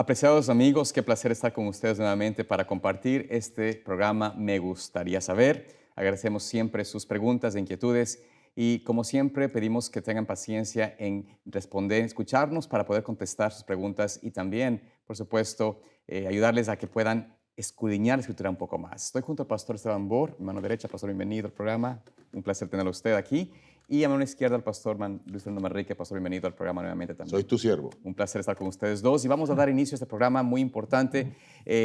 Apreciados amigos, qué placer estar con ustedes nuevamente para compartir este programa Me Gustaría Saber. Agradecemos siempre sus preguntas e inquietudes y como siempre pedimos que tengan paciencia en responder, escucharnos para poder contestar sus preguntas y también, por supuesto, ayudarles a que puedan escudriñar la escritura un poco más. Estoy junto al pastor Esteban Bor, mi mano derecha, pastor, bienvenido al programa. Un placer tenerlo a usted aquí. Y a mano izquierda al pastor Luis Fernando Manrique, pastor, bienvenido al programa nuevamente también. Soy tu siervo. Un placer estar con ustedes dos y vamos a dar inicio a este programa muy importante,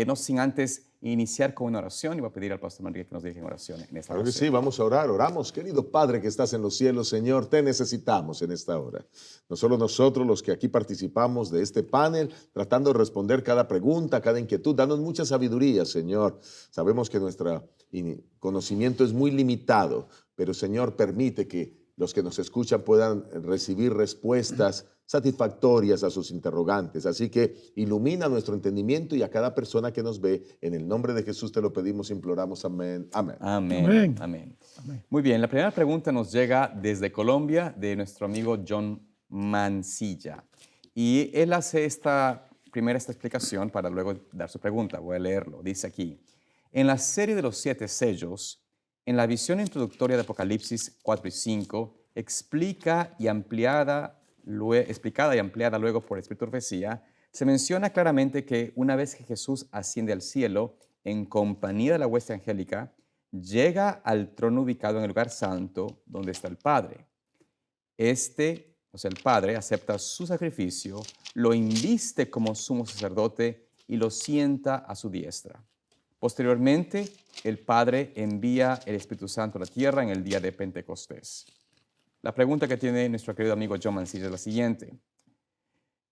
no sin antes iniciar con una oración y voy a pedir al pastor Manrique que nos dirija en oración en esta Claro que oración. sí, vamos a orar. Oramos, querido Padre que estás en los cielos, Señor, te necesitamos en esta hora. No solo nosotros los que aquí participamos de este panel, tratando de responder cada pregunta, cada inquietud, danos mucha sabiduría, Señor. Sabemos que nuestro conocimiento es muy limitado, pero Señor, permite que los que nos escuchan puedan recibir respuestas satisfactorias a sus interrogantes. Así que ilumina nuestro entendimiento y a cada persona que nos ve. En el nombre de Jesús te lo pedimos, imploramos. Amén. Amén. Amén. Amén. Amén. Amén. Muy bien, la primera pregunta nos llega desde Colombia, de nuestro amigo John Mancilla. Y él hace esta explicación para luego dar su pregunta. Voy a leerlo. Dice aquí, en la serie de los 7 sellos, en la visión introductoria de Apocalipsis 4 y 5, explicada y ampliada luego por el Espíritu de Profecía, se menciona claramente que una vez que Jesús asciende al cielo en compañía de la hueste angélica, llega al trono ubicado en el lugar santo donde está el Padre. O sea, el Padre acepta su sacrificio, lo inviste como sumo sacerdote y lo sienta a su diestra. Posteriormente, el Padre envía el Espíritu Santo a la tierra en el día de Pentecostés. La pregunta que tiene nuestro querido amigo John Mancilla es la siguiente.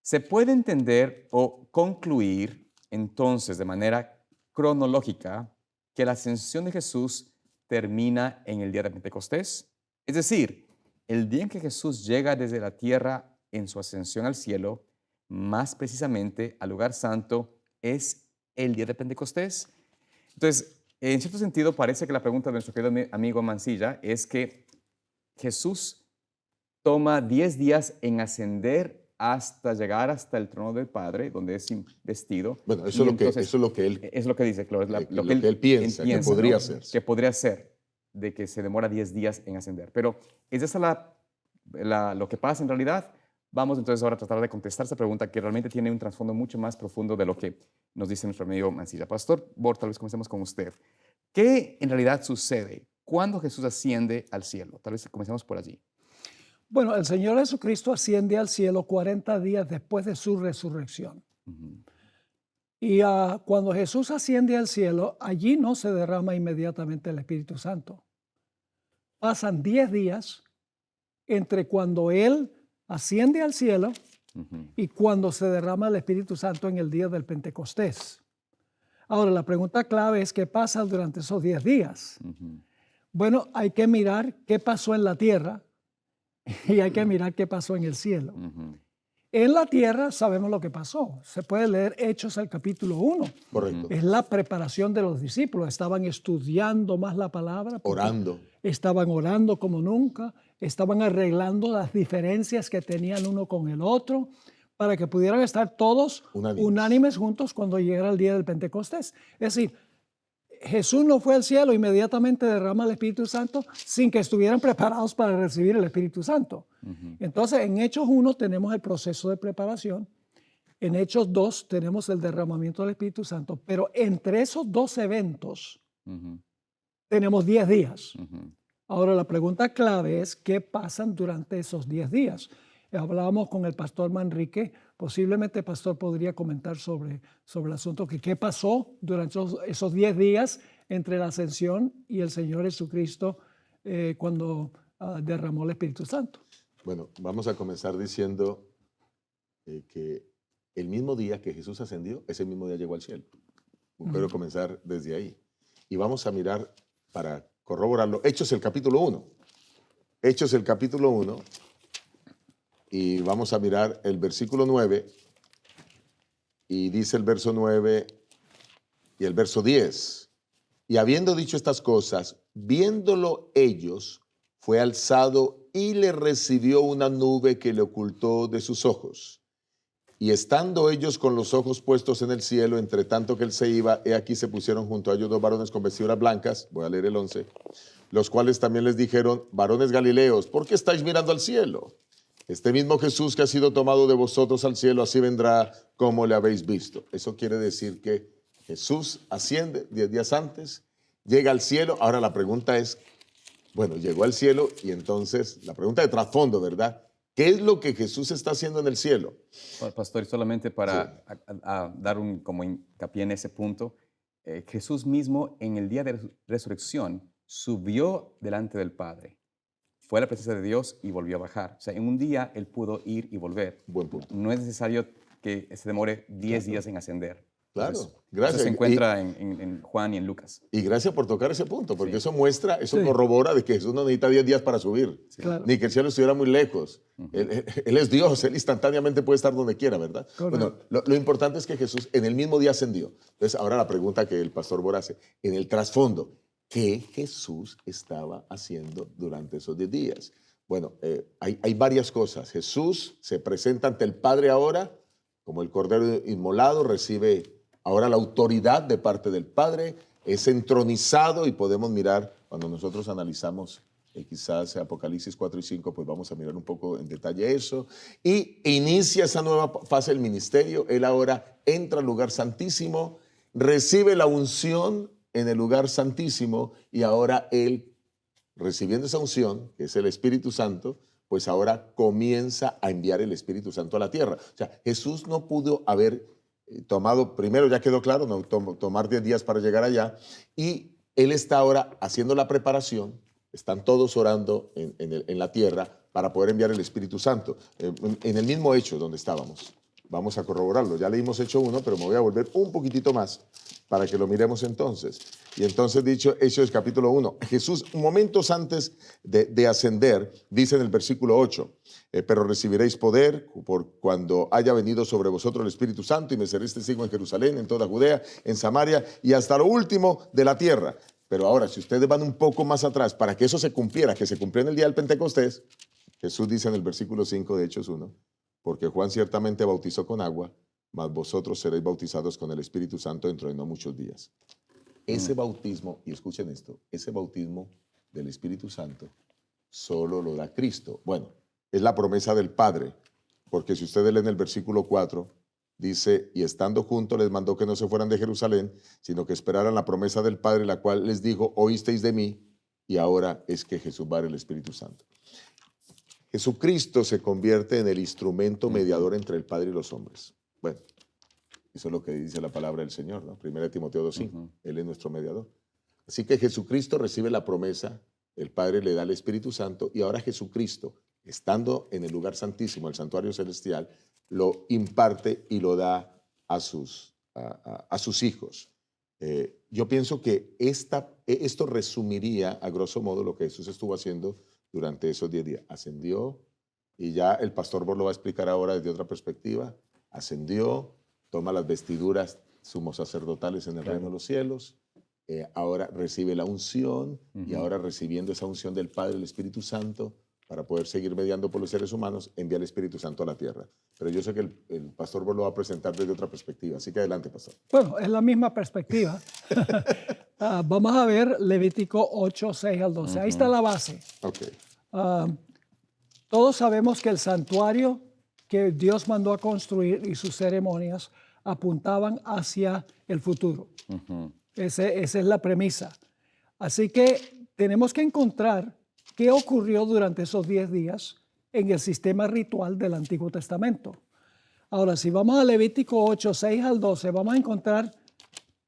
¿Se puede entender o concluir entonces de manera cronológica que la ascensión de Jesús termina en el día de Pentecostés? Es decir, el día en que Jesús llega desde la tierra en su ascensión al cielo, más precisamente al lugar santo, es el día de Pentecostés. Entonces, en cierto sentido, parece que la pregunta de nuestro querido amigo Mancilla es que Jesús toma 10 días en ascender hasta llegar hasta el trono del Padre, donde es investido. Bueno, eso es lo que él, es lo que dice, claro, lo que él piensa que podría ser. Que podría ser, de que se demora 10 días en ascender. Pero, ¿es esa lo que pasa en realidad? Vamos entonces ahora a tratar de contestar esa pregunta que realmente tiene un trasfondo mucho más profundo de lo que nos dice nuestro amigo Mancilla. Pastor Bor, tal vez comencemos con usted. ¿Qué en realidad sucede cuando Jesús asciende al cielo? Tal vez comencemos por allí. Bueno, el Señor Jesucristo asciende al cielo 40 días después de su resurrección. Y cuando Jesús asciende al cielo, allí no se derrama inmediatamente el Espíritu Santo. Pasan 10 días entre cuando Él asciende al cielo y cuando se derrama el Espíritu Santo en el día del Pentecostés. Ahora, la pregunta clave es qué pasa durante esos 10 días. Bueno, hay que mirar qué pasó en la tierra y hay que mirar qué pasó en el cielo. En la tierra sabemos lo que pasó. Se puede leer Hechos al capítulo 1. Correcto. Es la preparación de los discípulos. Estaban estudiando más la palabra. Orando. Estaban orando como nunca. Estaban arreglando las diferencias que tenían uno con el otro para que pudieran estar todos unánimes juntos cuando llegara el día del Pentecostés. Es decir, Jesús no fue al cielo, inmediatamente derrama el Espíritu Santo sin que estuvieran preparados para recibir el Espíritu Santo. Entonces, en Hechos 1 tenemos el proceso de preparación, en Hechos 2 tenemos el derramamiento del Espíritu Santo, pero entre esos dos eventos tenemos 10 días. Ahora, la pregunta clave es, ¿qué pasan durante esos 10 días? Hablábamos con el pastor Manrique, posiblemente el pastor podría comentar sobre el asunto, que qué pasó durante esos 10 días entre la ascensión y el Señor Jesucristo cuando derramó el Espíritu Santo. Bueno, vamos a comenzar diciendo que el mismo día que Jesús ascendió, ese mismo día llegó al cielo. Quiero comenzar desde ahí. Y vamos a mirar para corroborarlo. Hechos el capítulo 1. Hechos el capítulo 1. Y vamos a mirar el versículo 9, y dice el verso 9 y el verso 10. Y habiendo dicho estas cosas, viéndolo ellos, fue alzado y le recibió una nube que le ocultó de sus ojos. Y estando ellos con los ojos puestos en el cielo, entre tanto que él se iba, he aquí se pusieron junto a ellos 2 varones con vestiduras blancas, voy a leer el 11, los cuales también les dijeron, varones galileos, ¿por qué estáis mirando al cielo? Este mismo Jesús que ha sido tomado de vosotros al cielo, así vendrá como le habéis visto. Eso quiere decir que Jesús asciende 10 días antes, llega al cielo. Ahora la pregunta es, bueno, llegó al cielo y entonces la pregunta de trasfondo, ¿verdad? ¿Qué es lo que Jesús está haciendo en el cielo? Pastor, solamente para dar un como hincapié en ese punto, Jesús mismo en el día de resurrección subió delante del Padre, fue a la presencia de Dios y volvió a bajar. O sea, en un día él pudo ir y volver. Buen punto. No es necesario que se demore 10 días en ascender. Claro, Entonces, gracias. Eso se encuentra en Juan y en Lucas. Y gracias por tocar ese punto, porque Sí. eso muestra, eso Sí. corrobora de que Jesús no necesita 10 días para subir, Claro. ni que el cielo estuviera muy lejos. Él es Dios, Él instantáneamente puede estar donde quiera, ¿verdad? Correcto. Bueno, lo importante es que Jesús en el mismo día ascendió. Entonces, ahora la pregunta que el pastor Bora hace, en el trasfondo, ¿qué Jesús estaba haciendo durante esos 10 días? Bueno, hay varias cosas. Jesús se presenta ante el Padre ahora, como el Cordero inmolado, recibe ahora la autoridad de parte del Padre, es entronizado y podemos mirar, cuando nosotros analizamos quizás Apocalipsis 4 y 5, pues vamos a mirar un poco en detalle eso. Y inicia esa nueva fase del ministerio. Él ahora entra al lugar santísimo, recibe la unción en el lugar santísimo y ahora él, recibiendo esa unción, que es el Espíritu Santo, pues ahora comienza a enviar el Espíritu Santo a la tierra. O sea, Jesús no pudo haber tomado, primero ya quedó claro, no tomar 10 días para llegar allá, y él está ahora haciendo la preparación, están todos orando en la tierra para poder enviar el Espíritu Santo. En el mismo Hecho donde estábamos, vamos a corroborarlo, ya leímos Hecho 1, pero me voy a volver un poquitito más para que lo miremos entonces. Y entonces dicho Hechos capítulo 1, Jesús momentos antes de ascender, dice en el versículo 8, pero recibiréis poder por cuando haya venido sobre vosotros el Espíritu Santo y me seréis testigo en Jerusalén, en toda Judea, en Samaria y hasta lo último de la tierra. Pero ahora, si ustedes van un poco más atrás, para que eso se cumpliera, que se cumplió en el día del Pentecostés, Jesús dice en el versículo 5 de Hechos 1, porque Juan ciertamente bautizó con agua, mas vosotros seréis bautizados con el Espíritu Santo dentro de no muchos días. Ese bautismo, y escuchen esto, ese bautismo del Espíritu Santo solo lo da Cristo. Bueno, es la promesa del Padre, porque si ustedes leen el versículo 4, dice, y estando juntos les mandó que no se fueran de Jerusalén, sino que esperaran la promesa del Padre, la cual les dijo, oísteis de mí, y ahora es que Jesús va a dar el Espíritu Santo. Jesucristo se convierte en el instrumento mediador entre el Padre y los hombres. Bueno, eso es lo que dice la palabra del Señor, ¿no? 1 Timoteo 2:5, Él es nuestro mediador. Así que Jesucristo recibe la promesa, el Padre le da el Espíritu Santo y ahora Jesucristo, estando en el lugar santísimo, el santuario celestial, lo imparte y lo da a sus hijos. Yo pienso que esto resumiría a grosso modo lo que Jesús estuvo haciendo durante esos 10 días. Ascendió, y ya el pastor Bor lo va a explicar ahora desde otra perspectiva, ascendió, toma las vestiduras sumos sacerdotales en el reino de los cielos, ahora recibe la unción y ahora recibiendo esa unción del Padre, el Espíritu Santo, para poder seguir mediando por los seres humanos, envía el Espíritu Santo a la tierra. Pero yo sé que el pastor Bor lo va a presentar desde otra perspectiva, así que adelante, pastor. Bueno, es la misma perspectiva. Vamos a ver Levítico 8, 6 al 12. Ahí está la base. Okay. Todos sabemos que el santuario que Dios mandó a construir y sus ceremonias apuntaban hacia el futuro. Esa es la premisa. Así que tenemos que encontrar qué ocurrió durante esos 10 días en el sistema ritual del Antiguo Testamento. Ahora, si vamos a Levítico 8, 6 al 12, vamos a encontrar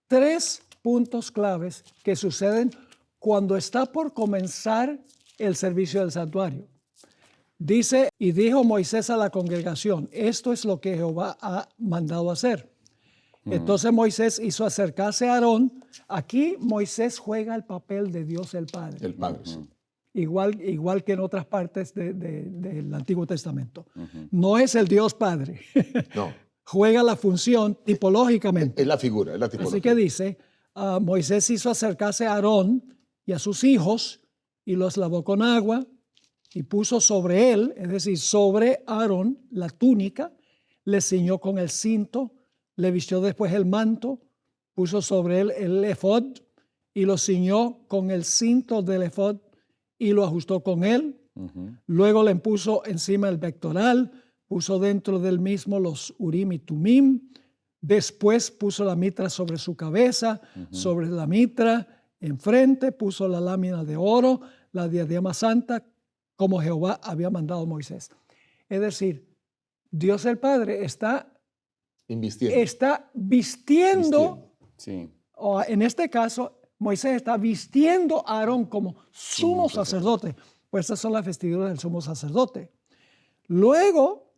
3 puntos claves que suceden cuando está por comenzar el servicio del santuario. Dice, y dijo Moisés a la congregación, esto es lo que Jehová ha mandado hacer. Entonces Moisés hizo acercarse a Aarón. Aquí Moisés juega el papel de Dios el Padre. El Padre, sí. Igual que en otras partes del Antiguo Testamento. No es el Dios Padre. No. Juega la función tipológicamente. Es la figura, es la tipología. Así que dice, Moisés hizo acercarse a Aarón y a sus hijos y los lavó con agua y puso sobre él, es decir, sobre Aarón, la túnica le ciñó con el cinto, le vistió después el manto, puso sobre él el efod y lo ciñó con el cinto del efod y lo ajustó con él. Luego le puso encima el pectoral, puso dentro del mismo los urim y tumim. Después puso la mitra sobre su cabeza, sobre la mitra enfrente, puso la lámina de oro, la diadema santa, como Jehová había mandado a Moisés. Es decir, Dios el Padre está vistiendo. Sí. O en este caso, Moisés está vistiendo a Aarón como sumo sacerdote. Pues estas son las vestiduras del sumo sacerdote. Luego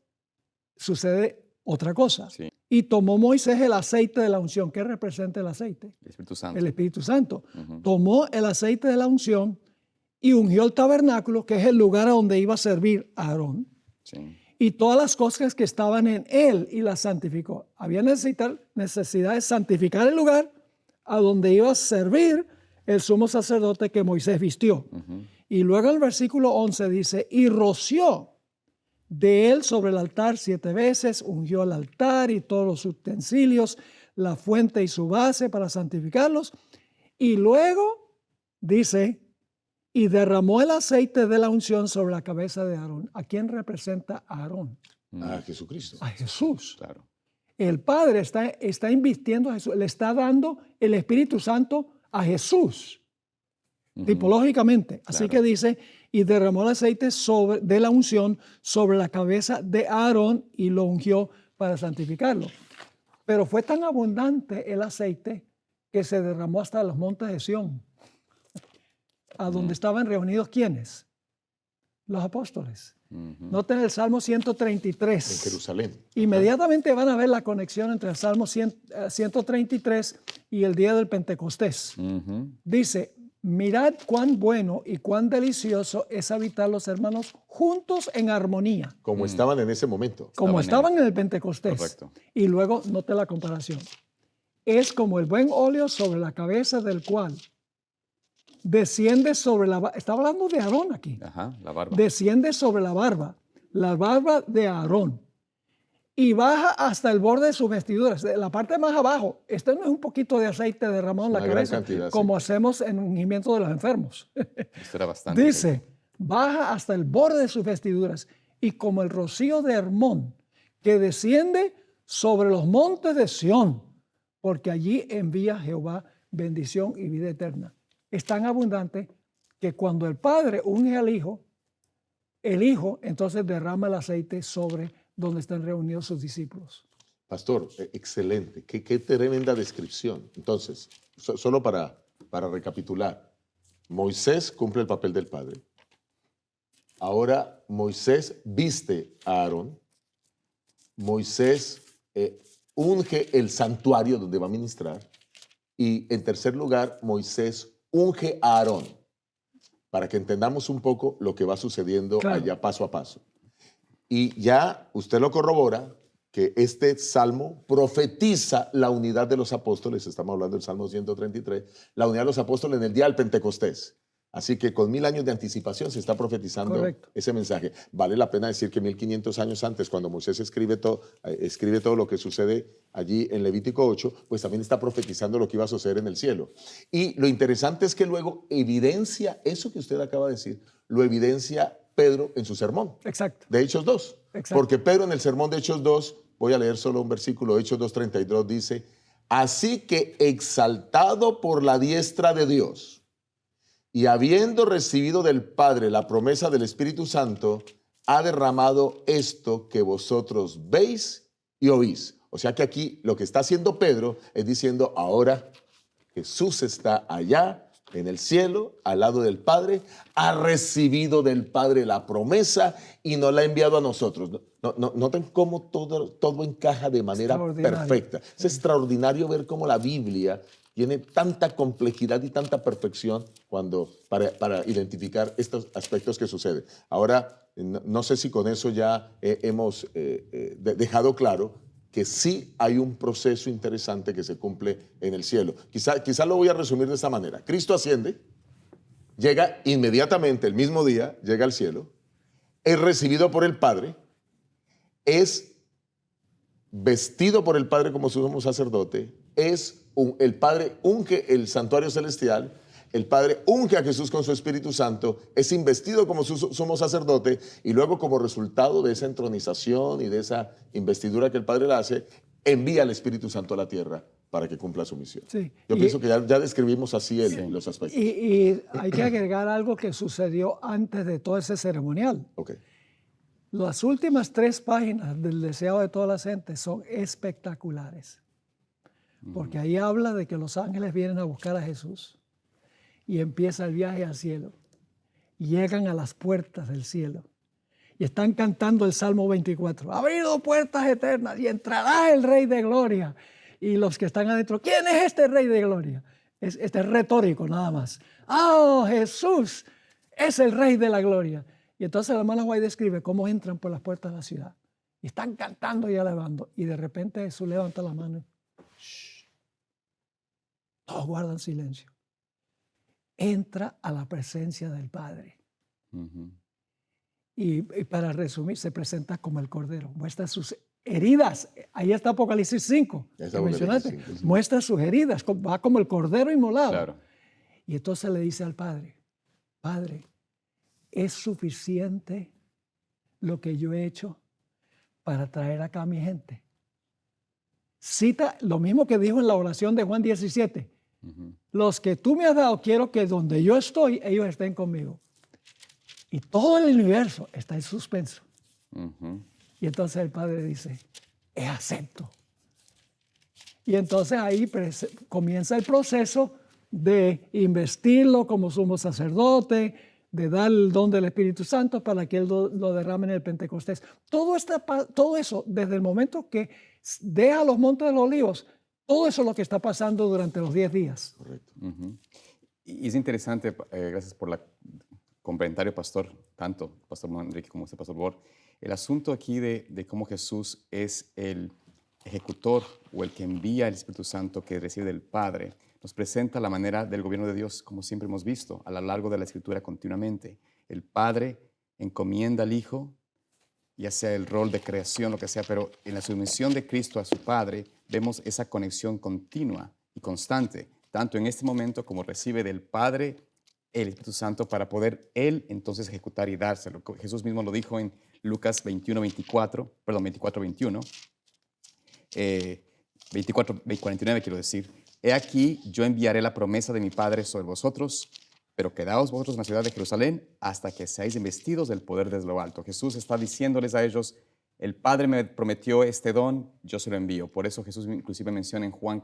sucede otra cosa. Sí. Y tomó Moisés el aceite de la unción. ¿Qué representa el aceite? El Espíritu Santo. El Espíritu Santo. Tomó el aceite de la unción y ungió el tabernáculo, que es el lugar a donde iba a servir a Aarón. Sí. Y todas las cosas que estaban en él y las santificó. Había necesidad de santificar el lugar a donde iba a servir el sumo sacerdote que Moisés vistió. Y luego el versículo 11 dice, y roció de él sobre el altar 7 veces, ungió el altar y todos los utensilios, la fuente y su base para santificarlos. Y luego dice, y derramó el aceite de la unción sobre la cabeza de Aarón. ¿A quién representa a Aarón? A Jesucristo. A Jesús. Claro. El Padre está invirtiendo a Jesús, le está dando el Espíritu Santo a Jesús, tipológicamente. Así que dice, y derramó el aceite de la unción sobre la cabeza de Aarón y lo ungió para santificarlo. Pero fue tan abundante el aceite que se derramó hasta los montes de Sión, a donde estaban reunidos ¿quiénes? Los apóstoles. Noten el Salmo 133. En Jerusalén. Inmediatamente van a ver la conexión entre el Salmo 133 y el día del Pentecostés. Dice, mirad cuán bueno y cuán delicioso es habitar los hermanos juntos en armonía. Como estaban en ese momento. Como estaban en el Pentecostés. Correcto. Y luego note la comparación. Es como el buen óleo sobre la cabeza del cual desciende sobre la barba. Está hablando de Aarón aquí. Ajá, la barba. Desciende sobre la barba de Aarón, y baja hasta el borde de sus vestiduras. La parte más abajo, este no es un poquito de aceite derramado en la Una gran cabeza, cantidad, como hacemos en un ungimiento de los enfermos. Esto era bastante. Dice, baja hasta el borde de sus vestiduras, y como el rocío de Hermón, que desciende sobre los montes de Sión, porque allí envía Jehová bendición y vida eterna. Es tan abundante que cuando el Padre unge al Hijo, el Hijo entonces derrama el aceite sobre donde están reunidos sus discípulos. Pastor, excelente. Qué tremenda descripción. Entonces, solo para recapitular. Moisés cumple el papel del Padre. Ahora Moisés viste a Aarón. Moisés unge el santuario donde va a ministrar. Y en tercer lugar, Moisés unge a Aarón, para que entendamos un poco lo que va sucediendo allá paso a paso. Y ya usted lo corrobora, que este salmo profetiza la unidad de los apóstoles. Estamos hablando del Salmo 133, la unidad de los apóstoles en el día del Pentecostés. Así que con 1000 años de anticipación se está profetizando ese mensaje. Vale la pena decir que 1500 años antes, cuando Moisés escribe todo lo que sucede allí en Levítico 8, pues también está profetizando lo que iba a suceder en el cielo. Y lo interesante es que luego evidencia eso que usted acaba de decir, lo evidencia Pedro en su sermón. Exacto. De Hechos 2. Exacto. Porque Pedro en el sermón de Hechos 2, voy a leer solo un versículo, Hechos 2:32, dice, así que exaltado por la diestra de Dios, y habiendo recibido del Padre la promesa del Espíritu Santo, ha derramado esto que vosotros veis y oís. O sea que aquí lo que está haciendo Pedro es diciendo, ahora Jesús está allá en el cielo, al lado del Padre, ha recibido del Padre la promesa y nos la ha enviado a nosotros. Noten cómo todo encaja de manera perfecta. Es extraordinario ver cómo la Biblia tiene tanta complejidad y tanta perfección para identificar estos aspectos que suceden. Ahora, no sé si con eso ya hemos dejado claro que sí hay un proceso interesante que se cumple en el cielo. Quizá lo voy a resumir de esta manera. Cristo asciende, llega inmediatamente, el mismo día, llega al cielo, es recibido por el Padre, es vestido por el Padre como sumo sacerdote, el Padre unge el santuario celestial, el Padre unge a Jesús con su Espíritu Santo, es investido como sumo sacerdote y luego como resultado de esa entronización y de esa investidura que el Padre le hace, envía al Espíritu Santo a la tierra para que cumpla su misión. Sí. Yo pienso que ya describimos así los aspectos. Y hay que agregar algo que sucedió antes de todo ese ceremonial. Okay. Las últimas 3 páginas del deseado de todas las gentes son espectaculares. Porque ahí habla de que los ángeles vienen a buscar a Jesús y empieza el viaje al cielo. Llegan a las puertas del cielo y están cantando el Salmo 24. Abrido puertas eternas y entrará el Rey de Gloria. Y los que están adentro, ¿quién es este Rey de Gloria? Este es retórico nada más. ¡Oh, Jesús es el Rey de la Gloria! Y entonces la hermana White describe cómo entran por las puertas de la ciudad. Y están cantando y alabando. Y de repente Jesús levanta la mano. ¡Shh! Todos guardan silencio. Entra a la presencia del Padre. Y para resumir, se presenta como el Cordero. Muestra sus heridas. Ahí está Apocalipsis 5. Que mencionaste. Muestra sus heridas. Va como el Cordero inmolado. Claro. Y entonces le dice al Padre, Padre, ¿es suficiente lo que yo he hecho para traer acá a mi gente? Cita lo mismo que dijo en la oración de Juan 17. Los que tú me has dado, quiero que donde yo estoy, ellos estén conmigo. Y todo el universo está en suspenso. Y entonces el Padre dice, acepto. Y entonces ahí comienza el proceso de investirlo como sumo sacerdote, de dar el don del Espíritu Santo para que Él lo derrame en el Pentecostés. Todo eso, desde el momento que deja los Montes de los Olivos, todo eso es lo que está pasando durante los 10 días. Correcto. Y es interesante, gracias por el comentario, Pastor, tanto Pastor Manrique como usted, Pastor Bor, el asunto aquí de cómo Jesús es el ejecutor o el que envía el Espíritu Santo que recibe del Padre, nos presenta la manera del gobierno de Dios, como siempre hemos visto a lo largo de la Escritura continuamente. El Padre encomienda al Hijo, ya sea el rol de creación, lo que sea, pero en la sumisión de Cristo a su Padre vemos esa conexión continua y constante, tanto en este momento como recibe del Padre el Espíritu Santo para poder Él entonces ejecutar y dárselo. Jesús mismo lo dijo en Lucas 24, 21, 49 quiero decir. He aquí, yo enviaré la promesa de mi Padre sobre vosotros, pero quedaos vosotros en la ciudad de Jerusalén hasta que seáis investidos del poder desde lo alto. Jesús está diciéndoles a ellos, el Padre me prometió este don, yo se lo envío. Por eso Jesús inclusive menciona en Juan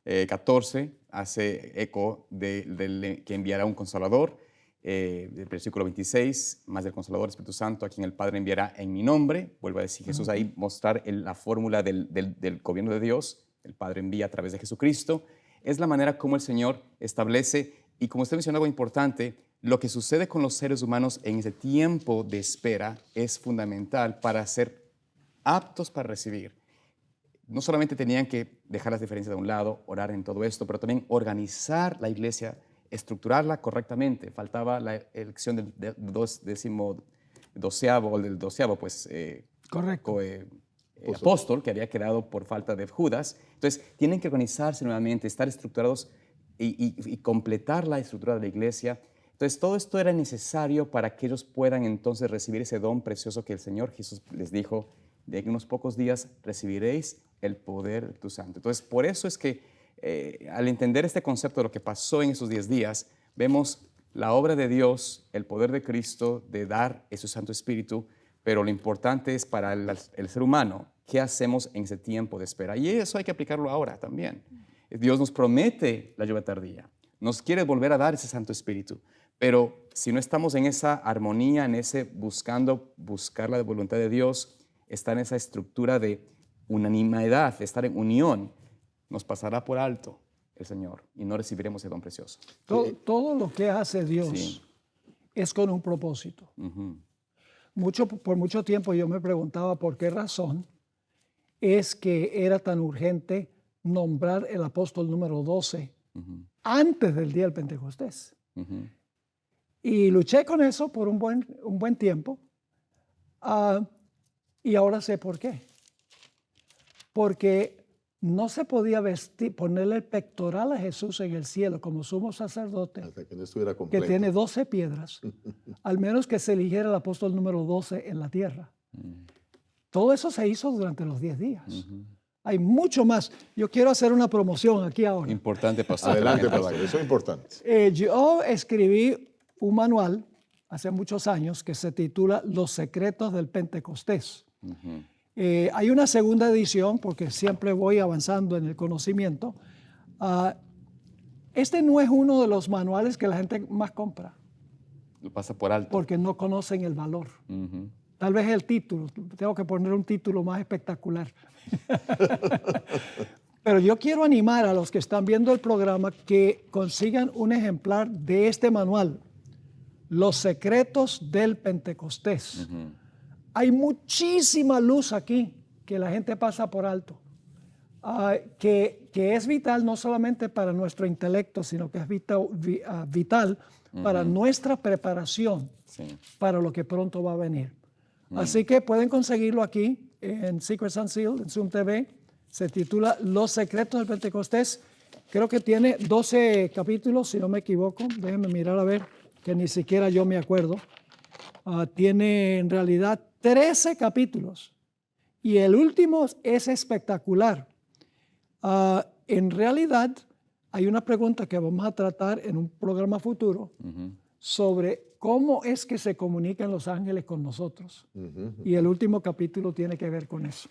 14, hace eco de que enviará un Consolador. El versículo 26, más del Consolador, Espíritu Santo, a quien el Padre enviará en mi nombre. Vuelve a decir Jesús ahí, mostrar la fórmula del gobierno de Dios. El Padre envía a través de Jesucristo. Es la manera como el Señor establece, y como usted mencionó algo importante, lo que sucede con los seres humanos en ese tiempo de espera es fundamental para ser aptos para recibir. No solamente tenían que dejar las diferencias de un lado, orar en todo esto, pero también organizar la iglesia, estructurarla correctamente. Faltaba la elección del doceavo, pues, correcto. Apóstol, que había quedado por falta de Judas. Entonces, tienen que organizarse nuevamente, estar estructurados y completar la estructura de la iglesia. Entonces, todo esto era necesario para que ellos puedan entonces recibir ese don precioso que el Señor Jesús les dijo, de unos pocos días recibiréis el poder de tu Santo. Entonces, por eso es que al entender este concepto de lo que pasó en esos 10 días, vemos la obra de Dios, el poder de Cristo de dar ese Santo Espíritu, pero lo importante es para el ser humano, ¿qué hacemos en ese tiempo de espera? Y eso hay que aplicarlo ahora también. Dios nos promete la lluvia tardía, nos quiere volver a dar ese Santo Espíritu, pero si no estamos en esa armonía, en ese buscar la voluntad de Dios, estar en esa estructura de unanimidad, de estar en unión, nos pasará por alto el Señor y no recibiremos el don precioso. Todo lo que hace Dios es con un propósito. Por mucho tiempo yo me preguntaba por qué razón es que era tan urgente nombrar el apóstol número 12 antes del día del Pentecostés. Y luché con eso por un buen tiempo y ahora sé por qué. porque no se podía ponerle el pectoral a Jesús en el cielo como sumo sacerdote, Hasta que no estuviera que completo. tiene 12 piedras, al menos que se eligiera el apóstol número 12 en la tierra. Todo eso se hizo durante los 10 días. Hay mucho más. Yo quiero hacer una promoción aquí ahora. Importante, pastor. Adelante, pastor. Eso es importante. Yo escribí un manual hace muchos años que se titula Los secretos del Pentecostés. Hay una segunda edición porque siempre voy avanzando en el conocimiento. Este no es uno de los manuales que la gente más compra. Lo pasa por alto. Porque no conocen el valor. Tal vez el título. Tengo que poner un título más espectacular. Pero yo quiero animar a los que están viendo el programa que consigan un ejemplar de este manual, Los secretos del Pentecostés. Hay muchísima luz aquí que la gente pasa por alto, que es vital no solamente para nuestro intelecto, sino que es vital para nuestra preparación para lo que pronto va a venir. Así que pueden conseguirlo aquí en Secrets Unsealed, en Zoom TV. Se titula Los secretos del Pentecostés. Creo que tiene 12 capítulos, si no me equivoco. Déjenme mirar a ver, que ni siquiera yo me acuerdo. Tiene en realidad 13 capítulos. Y el último es espectacular. En realidad, hay una pregunta que vamos a tratar en un programa futuro sobre cómo es que se comunican los ángeles con nosotros. Y el último capítulo tiene que ver con eso.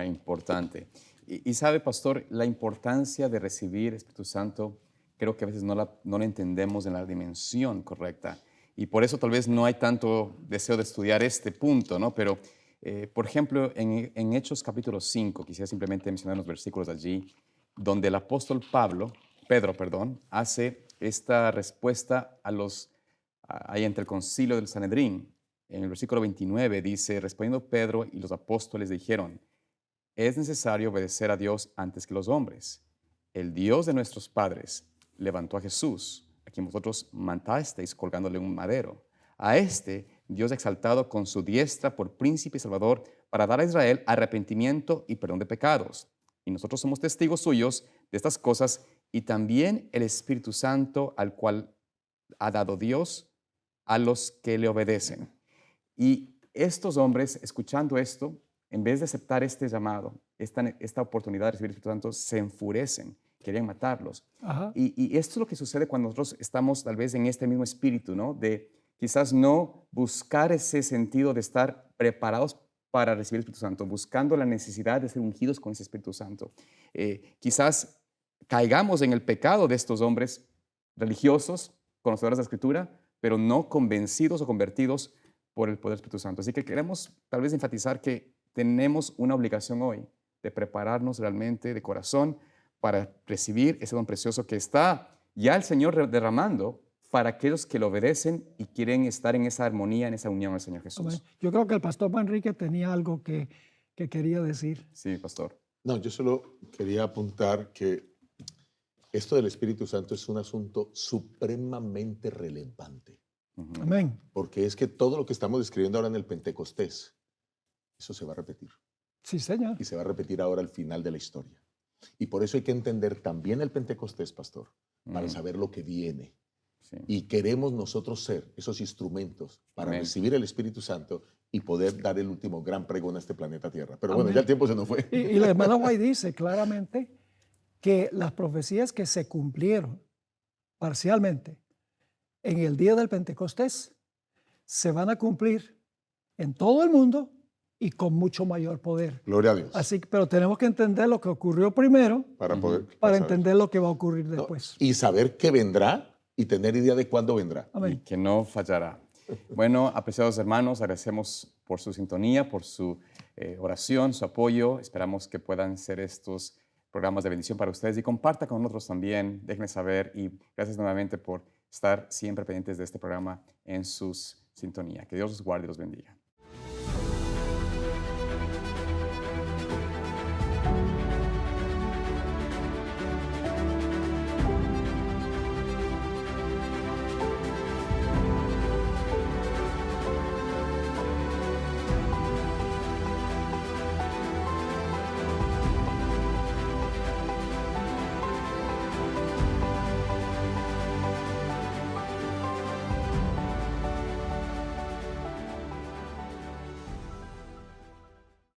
Importante. Y sabe, pastor, la importancia de recibir Espíritu Santo, creo que a veces no la entendemos en la dimensión correcta. Y por eso tal vez no hay tanto deseo de estudiar este punto, ¿no? Pero, por ejemplo, en Hechos capítulo 5, quisiera simplemente mencionar unos versículos allí, donde el apóstol Pedro, hace esta respuesta ahí entre el concilio del Sanedrín. En el versículo 29 dice, respondiendo Pedro y los apóstoles dijeron, es necesario obedecer a Dios antes que los hombres. El Dios de nuestros padres levantó a Jesús, a quien vosotros matasteis colgándole un madero. A este Dios ha exaltado con su diestra por príncipe y salvador para dar a Israel arrepentimiento y perdón de pecados. Y nosotros somos testigos suyos de estas cosas y también el Espíritu Santo al cual ha dado Dios a los que le obedecen. Y estos hombres, escuchando esto, en vez de aceptar este llamado, esta oportunidad de recibir el Espíritu Santo, se enfurecen, querían matarlos. Y esto es lo que sucede cuando nosotros estamos tal vez en este mismo espíritu, ¿no? De quizás no buscar ese sentido de estar preparados para recibir el Espíritu Santo, buscando la necesidad de ser ungidos con ese Espíritu Santo. Quizás caigamos en el pecado de estos hombres religiosos, conocedores de la Escritura, pero no convencidos o convertidos por el poder del Espíritu Santo. Así que queremos tal vez enfatizar que tenemos una obligación hoy de prepararnos realmente de corazón para recibir ese don precioso que está ya el Señor derramando para aquellos que lo obedecen y quieren estar en esa armonía, en esa unión al Señor Jesús. Amén. Yo creo que el pastor Manrique tenía algo que quería decir. Sí, pastor. No, yo solo quería apuntar que esto del Espíritu Santo es un asunto supremamente relevante. Amén. Porque es que todo lo que estamos describiendo ahora en el Pentecostés, eso se va a repetir. Sí, señor. Y se va a repetir ahora al final de la historia. Y por eso hay que entender también el Pentecostés, pastor, para saber lo que viene. Sí. Y queremos nosotros ser esos instrumentos para recibir el Espíritu Santo y poder dar el último gran pregón a este planeta Tierra. Pero bueno, ya el tiempo se nos fue. Y la hermana White dice claramente que las profecías que se cumplieron parcialmente en el día del Pentecostés se van a cumplir en todo el mundo y con mucho mayor poder. Gloria a Dios. Así que, pero tenemos que entender lo que ocurrió primero para saber. entender lo que va a ocurrir después. Y saber qué vendrá y tener idea de cuándo vendrá. Amén. Y que no fallará. Bueno, apreciados hermanos, agradecemos por su sintonía, por su oración, su apoyo. Esperamos que puedan ser estos programas de bendición para ustedes y comparta con nosotros también. Déjenme saber y gracias nuevamente por estar siempre pendientes de este programa en sus sintonía. Que Dios los guarde y los bendiga.